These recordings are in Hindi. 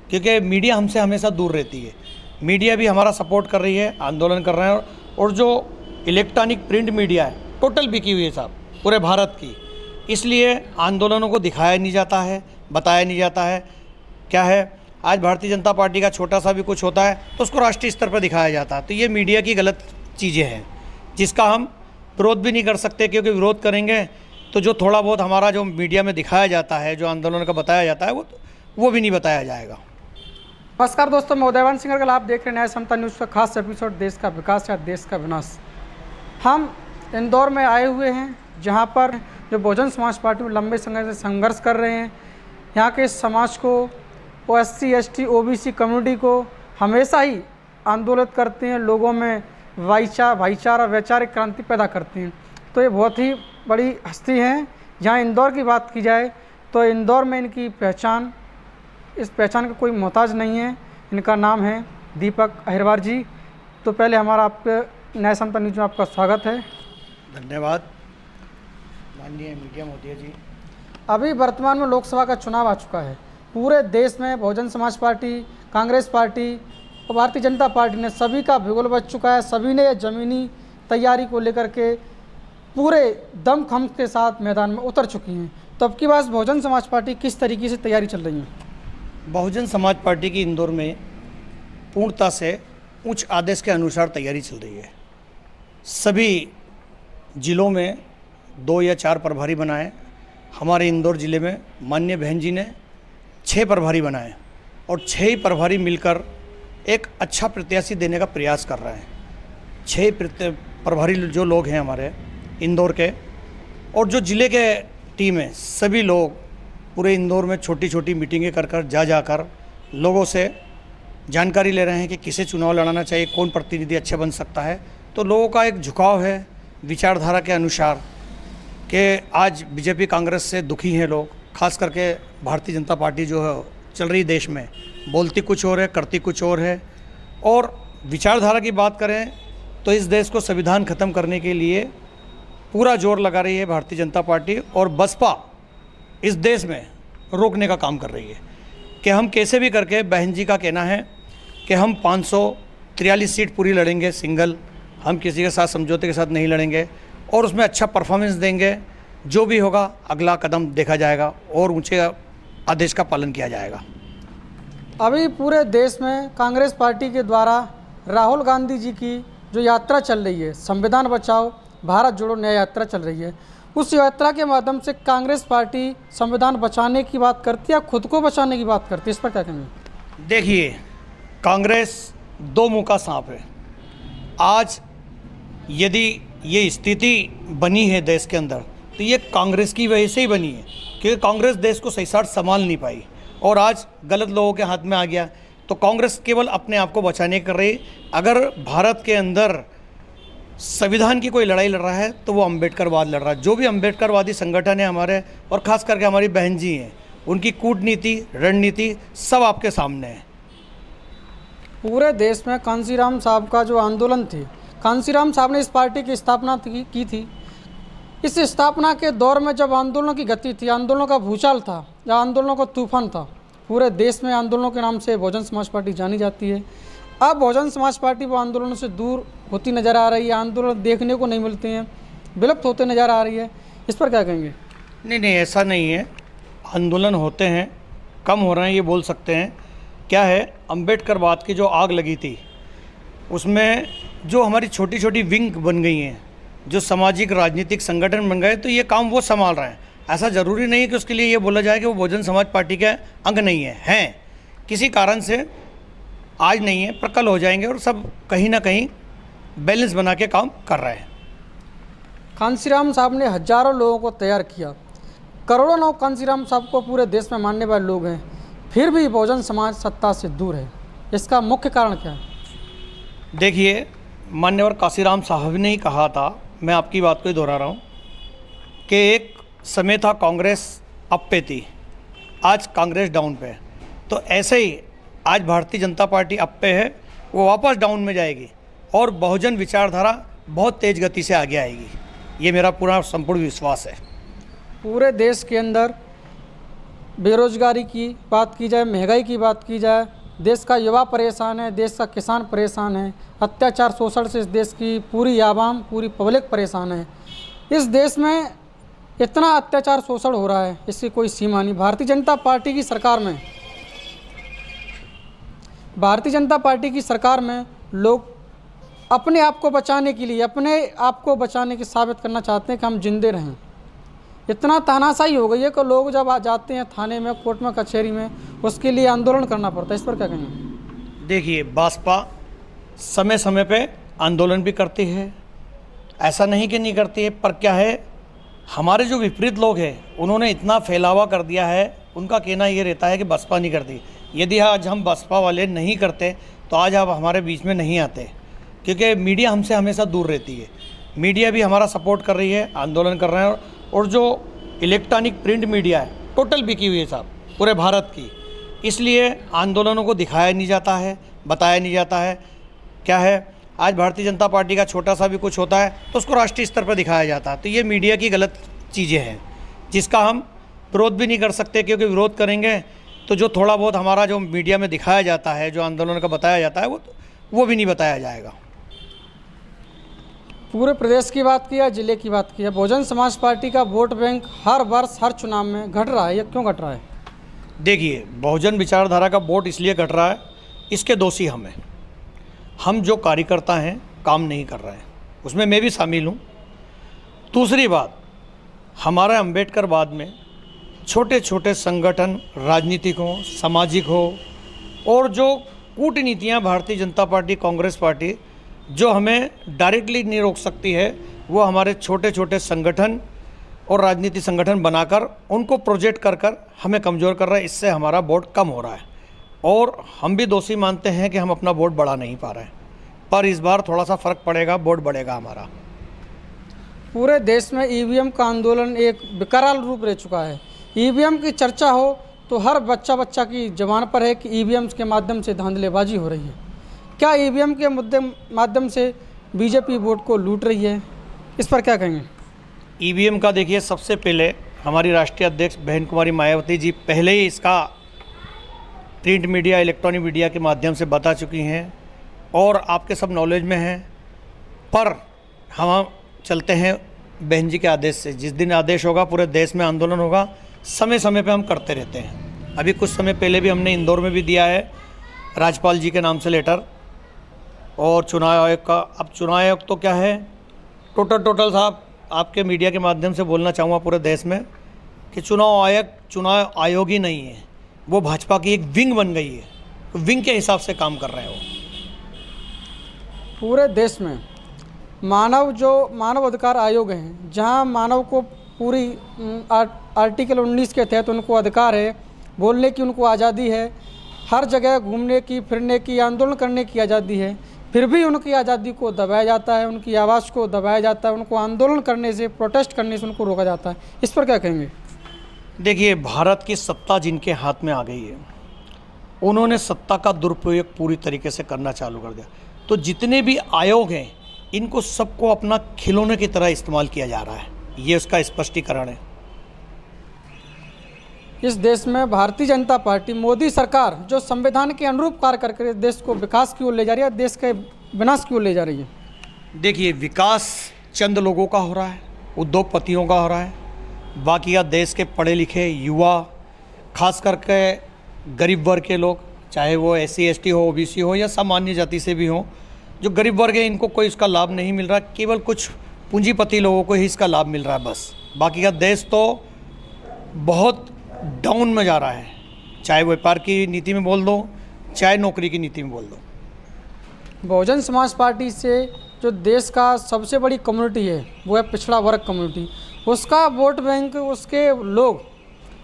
क्योंकि मीडिया हमसे हमेशा दूर रहती है। मीडिया भी हमारा सपोर्ट कर रही है, आंदोलन कर रहे हैं। और जो इलेक्ट्रॉनिक प्रिंट मीडिया है टोटल बिकी हुई है साहब पूरे भारत की, इसलिए आंदोलनों को दिखाया नहीं जाता है, बताया नहीं जाता है। क्या है, आज भारतीय जनता पार्टी का छोटा सा भी कुछ होता है तो उसको राष्ट्रीय स्तर पर दिखाया जाता है। तो ये मीडिया की गलत चीज़ें हैं जिसका हम विरोध भी नहीं कर सकते, क्योंकि विरोध करेंगे तो जो थोड़ा बहुत हमारा जो मीडिया में दिखाया जाता है, जो आंदोलन का बताया जाता है, वो भी नहीं बताया जाएगा। नमस्कार दोस्तों, मैं उदयवान सिंह अग्रवाल, आप देख रहे हैं न्याय समता न्यूज़ का खास एपिसोड देश का विकास या देश का विनाश। हम इंदौर में आए हुए हैं जहां पर जो बहुजन समाज पार्टी में लंबे समय से संघर्ष कर रहे हैं। यहाँ के समाज को, SC ST OBC कम्युनिटी को हमेशा ही आंदोलित करते हैं, लोगों में भाईचारा वैचारिक क्रांति पैदा करते हैं। तो ये बहुत ही बड़ी हस्ती हैं। जहाँ इंदौर की बात की जाए तो इंदौर में इनकी पहचान, इस पहचान का कोई मोहताज नहीं है। इनका नाम है दीपक अहिरवार जी। तो पहले हमारा आपके न्याय समता न्यूज़ में आपका स्वागत है। धन्यवाद माननीय मीडिया महोदय जी। अभी वर्तमान में लोकसभा का चुनाव आ चुका है। पूरे देश में बहुजन समाज पार्टी, कांग्रेस पार्टी और भारतीय जनता पार्टी ने सभी का बिगुल बज चुका है। सभी ने ज़मीनी तैयारी को लेकर के पूरे दमखम के साथ मैदान में उतर चुकी हैं। तो अब की बात बहुजन समाज पार्टी किस तरीके से तैयारी चल रही है? बहुजन समाज पार्टी की इंदौर में पूर्णता से उच्च आदेश के अनुसार तैयारी चल रही है। सभी जिलों में 2 या 4 प्रभारी बनाए। हमारे इंदौर ज़िले में माननीय बहन जी ने 6 प्रभारी बनाए और 6 ही प्रभारी मिलकर एक अच्छा प्रत्याशी देने का प्रयास कर रहे हैं। 6 प्रभारी जो लोग हैं हमारे इंदौर के, और जो ज़िले के टीम है, सभी लोग पूरे इंदौर में छोटी छोटी मीटिंगें कर जाकर लोगों से जानकारी ले रहे हैं कि किसे चुनाव लड़ाना चाहिए, कौन प्रतिनिधि अच्छा बन सकता है। तो लोगों का एक झुकाव है विचारधारा के अनुसार कि आज बीजेपी कांग्रेस से दुखी हैं लोग, खास करके भारतीय जनता पार्टी जो है चल रही देश में, बोलती कुछ और है, करती कुछ और है। और विचारधारा की बात करें तो इस देश को संविधान ख़त्म करने के लिए पूरा जोर लगा रही है भारतीय जनता पार्टी, और बसपा इस देश में रोकने का काम कर रही है कि हम कैसे भी करके, बहन जी का कहना है कि हम 543 सीट पूरी लड़ेंगे सिंगल, हम किसी के साथ समझौते के साथ नहीं लड़ेंगे और उसमें अच्छा परफॉर्मेंस देंगे। जो भी होगा अगला कदम देखा जाएगा और ऊंचे आदेश का पालन किया जाएगा। अभी पूरे देश में कांग्रेस पार्टी के द्वारा राहुल गांधी जी की जो यात्रा चल रही है, संविधान बचाओ भारत जोड़ो न्याय यात्रा चल रही है, उस यात्रा के माध्यम से कांग्रेस पार्टी संविधान बचाने की बात करती है, खुद को बचाने की बात करती है। इस पर क्या कहेंगे? देखिए, कांग्रेस 2 मुंह का सांप है। आज यदि ये स्थिति बनी है देश के अंदर तो ये कांग्रेस की वजह से ही बनी है, क्योंकि कांग्रेस देश को सही साथ संभाल नहीं पाई और आज गलत लोगों के हाथ में आ गया। तो कांग्रेस केवल अपने आप को बचाने कर रही। अगर भारत के अंदर संविधान की कोई लड़ाई लड़ रहा है तो वो अम्बेडकरवाद लड़ रहा है। जो भी अम्बेडकरवादी संगठन है हमारे, और ख़ास करके हमारी बहन जी हैं, उनकी कूटनीति, रणनीति सब आपके सामने है। पूरे देश में कांसीराम साहब का जो आंदोलन थी, कांसीराम साहब ने इस पार्टी की स्थापना की थी। इस स्थापना के दौर में जब आंदोलनों की गति थी, आंदोलनों का भूचाल था या आंदोलनों का तूफान था, पूरे देश में आंदोलनों के नाम से बहुजन समाज पार्टी जानी जाती है। अब बहुजन समाज पार्टी वो आंदोलनों से दूर होती नज़र आ रही है, आंदोलन देखने को नहीं मिलते हैं, विलुप्त होते नज़र आ रही है। इस पर क्या कहेंगे? नहीं, ऐसा नहीं है। आंदोलन होते हैं, कम हो रहे हैं ये बोल सकते हैं। क्या है, अम्बेडकरवाद की जो आग लगी थी उसमें जो हमारी छोटी छोटी विंग बन गई हैं, जो सामाजिक राजनीतिक संगठन बन गए, तो ये काम वो संभाल रहे हैं। ऐसा ज़रूरी नहीं है कि उसके लिए ये बोला जाए कि वो बहुजन समाज पार्टी के अंग नहीं हैं। किसी कारण से आज नहीं है पर कल हो जाएंगे, और सब कहीं ना कहीं बैलेंस बना के काम कर रहे हैं। कांसीराम साहब ने हजारों लोगों को तैयार किया, करोड़ों लोग कांसीराम साहब को पूरे देश में मानने वाले लोग हैं, फिर भी बहुजन समाज सत्ता से दूर है। इसका मुख्य कारण क्या है? देखिए, मान्यवर कांसीराम साहब ने ही कहा था, मैं आपकी बात को ही दोहरा रहा हूँ कि एक समय था कांग्रेस अप पे थी, आज कांग्रेस डाउन पे है। तो ऐसे ही आज भारतीय जनता पार्टी अप पे है, वो वापस डाउन में जाएगी और बहुजन विचारधारा बहुत तेज़ गति से आगे आएगी। ये मेरा पूरा संपूर्ण विश्वास है। पूरे देश के अंदर बेरोजगारी की बात की जाए, महंगाई की बात की जाए, देश का युवा परेशान है, देश का किसान परेशान है, अत्याचार शोषण से इस देश की पूरी आवाम, पूरी पब्लिक परेशान है। इस देश में इतना अत्याचार शोषण हो रहा है, इसकी कोई सीमा नहीं। भारतीय जनता पार्टी की सरकार में लोग अपने आप को बचाने के लिए, साबित करना चाहते हैं कि हम जिंदे रहें। इतना तानाशाही हो गई है कि लोग जब आ जाते हैं थाने में, कोर्ट में, कचहरी में, उसके लिए आंदोलन करना पड़ता है। इस पर क्या कहेंगे? देखिए, भाजपा समय समय पे आंदोलन भी करती है, ऐसा नहीं कि नहीं करती है, पर क्या है, हमारे जो विपरीत लोग हैं उन्होंने इतना फैलावा कर दिया है। उनका कहना ये रहता है कि बसपा नहीं करती। यदि आज हम बसपा वाले नहीं करते तो आज आप हमारे बीच में नहीं आते, क्योंकि मीडिया हमसे हमेशा दूर रहती है। मीडिया भी हमारा सपोर्ट कर रही है, आंदोलन कर रहे हैं। और जो इलेक्ट्रॉनिक प्रिंट मीडिया है टोटल बिकी हुई है साहब पूरे भारत की, इसलिए आंदोलनों को दिखाया नहीं जाता है, बताया नहीं जाता है। क्या है, आज भारतीय जनता पार्टी का छोटा सा भी कुछ होता है तो उसको राष्ट्रीय स्तर पर दिखाया जाता है। तो ये मीडिया की गलत चीज़ें हैं जिसका हम विरोध भी नहीं कर सकते, क्योंकि विरोध करेंगे तो जो थोड़ा बहुत हमारा जो मीडिया में दिखाया जाता है, जो आंदोलन का बताया जाता है, वो भी नहीं बताया जाएगा। पूरे प्रदेश की बात किया, जिले की बात किया, बहुजन समाज पार्टी का वोट बैंक हर वर्ष हर चुनाव में घट रहा है। ये क्यों घट रहा है? देखिए, बहुजन विचारधारा का वोट इसलिए घट रहा है, इसके दोषी हम हैं। हम जो कार्यकर्ता हैं काम नहीं कर रहे हैं, उसमें मैं भी शामिल हूँ। दूसरी बात, हमारा अम्बेडकरवाद में छोटे छोटे संगठन, राजनीतिक हो, सामाजिक हो, और जो कूटनीतियाँ भारतीय जनता पार्टी, कांग्रेस पार्टी जो हमें डायरेक्टली नहीं रोक सकती है, वो हमारे छोटे छोटे संगठन और राजनीतिक संगठन बनाकर उनको प्रोजेक्ट कर कर हमें कमज़ोर कर रहा है। इससे हमारा वोट कम हो रहा है और हम भी दोषी मानते हैं कि हम अपना वोट बढ़ा नहीं पा रहे हैं। पर इस बार थोड़ा सा फ़र्क पड़ेगा, वोट बढ़ेगा हमारा। पूरे देश में ईवीएम का आंदोलन एक विकराल रूप ले चुका है। ईवीएम की चर्चा हो तो हर बच्चा की ज़बान पर है कि ईवीएम के माध्यम से धांधलेबाजी हो रही है। क्या ईवीएम के माध्यम से बीजेपी वोट को लूट रही है? इस पर क्या कहेंगे? ईवीएम का देखिए, सबसे पहले हमारी राष्ट्रीय अध्यक्ष बहन कुमारी मायावती जी पहले ही इसका प्रिंट मीडिया, इलेक्ट्रॉनिक मीडिया के माध्यम से बता चुकी हैं और आपके सब नॉलेज में हैं। पर हम चलते हैं बहन जी के आदेश से। जिस दिन आदेश होगा पूरे देश में आंदोलन होगा, समय समय पे हम करते रहते हैं। अभी कुछ समय पहले भी हमने इंदौर में भी दिया है राज्यपाल जी के नाम से लेटर, और चुनाव आयोग का। अब चुनाव आयोग तो क्या है, टोटल साहब आपके मीडिया के माध्यम से बोलना चाहूँगा पूरे देश में कि चुनाव आयोग ही नहीं है, वो भाजपा की एक विंग बन गई है। तो विंग के हिसाब से काम कर रहे हैं वो। पूरे देश में मानव अधिकार आयोग हैं, जहां मानव को पूरी आर्टिकल 19 के तहत उनको अधिकार है, बोलने की उनको आज़ादी है, हर जगह घूमने की, फिरने की, आंदोलन करने की आज़ादी है। फिर भी उनकी आज़ादी को दबाया जाता है, उनकी आवाज़ को दबाया जाता है, उनको आंदोलन करने से, प्रोटेस्ट करने से उनको रोका जाता है। इस पर क्या कहेंगे? देखिए, भारत की सत्ता जिनके हाथ में आ गई है, उन्होंने सत्ता का दुरुपयोग पूरी तरीके से करना चालू कर दिया। तो जितने भी आयोग हैं, इनको सबको अपना खिलौने की तरह इस्तेमाल किया जा रहा है, ये उसका स्पष्टीकरण है। इस देश में भारतीय जनता पार्टी, मोदी सरकार जो संविधान के अनुरूप कार्य करके देश को विकास की ओर ले जा रही है, देश के विनाश की ओर ले जा रही है। देखिए, विकास चंद लोगों का हो रहा है, उद्योगपतियों का हो रहा है, बाकी का देश के पढ़े लिखे युवा, खास करके गरीब वर्ग के लोग, चाहे वो SC ST हो, OBC हो या सामान्य जाति से भी हो, जो गरीब वर्ग है इनको कोई इसका लाभ नहीं मिल रहा। केवल कुछ पूंजीपति लोगों को ही इसका लाभ मिल रहा है बस। बाकी का देश तो बहुत डाउन में जा रहा है, चाहे व्यापार की नीति में बोल दो, चाहे नौकरी की नीति में बोल दो। बहुजन समाज पार्टी से जो देश का सबसे बड़ी कम्युनिटी है वो है पिछड़ा वर्ग कम्युनिटी। उसका वोट बैंक, उसके लोग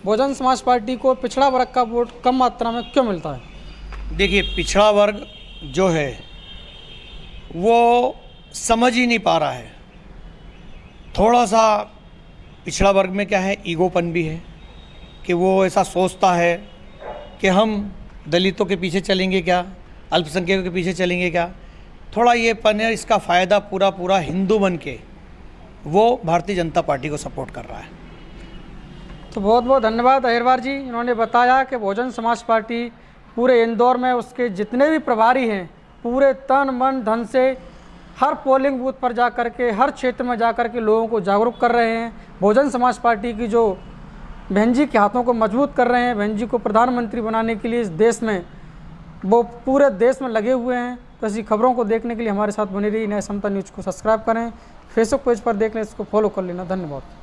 बहुजन समाज पार्टी को पिछड़ा वर्ग का वोट कम मात्रा में क्यों मिलता है? देखिए, पिछड़ा वर्ग जो है वो समझ ही नहीं पा रहा है। थोड़ा सा पिछड़ा वर्ग में क्या है, ईगोपन भी है कि वो ऐसा सोचता है कि हम दलितों के पीछे चलेंगे क्या, अल्पसंख्यकों के पीछे चलेंगे क्या। थोड़ा ये पन है, इसका फ़ायदा पूरा हिंदू बन के वो भारतीय जनता पार्टी को सपोर्ट कर रहा है। तो बहुत बहुत धन्यवाद अहिरवार जी। इन्होंने बताया कि बहुजन समाज पार्टी पूरे इंदौर में उसके जितने भी प्रभारी हैं पूरे तन मन धन से हर पोलिंग बूथ पर जा कर के, हर क्षेत्र में जा कर के लोगों को जागरूक कर रहे हैं। बहुजन समाज पार्टी की जो बहन जी के हाथों को मजबूत कर रहे हैं, बहन जी को प्रधानमंत्री बनाने के लिए इस देश में वो पूरे देश में लगे हुए हैं। तो ऐसी खबरों को देखने के लिए हमारे साथ बने रहिए। नया समता न्यूज़ को सब्सक्राइब करें, फेसबुक पेज पर देख लें, इसको फॉलो कर लेना। धन्यवाद।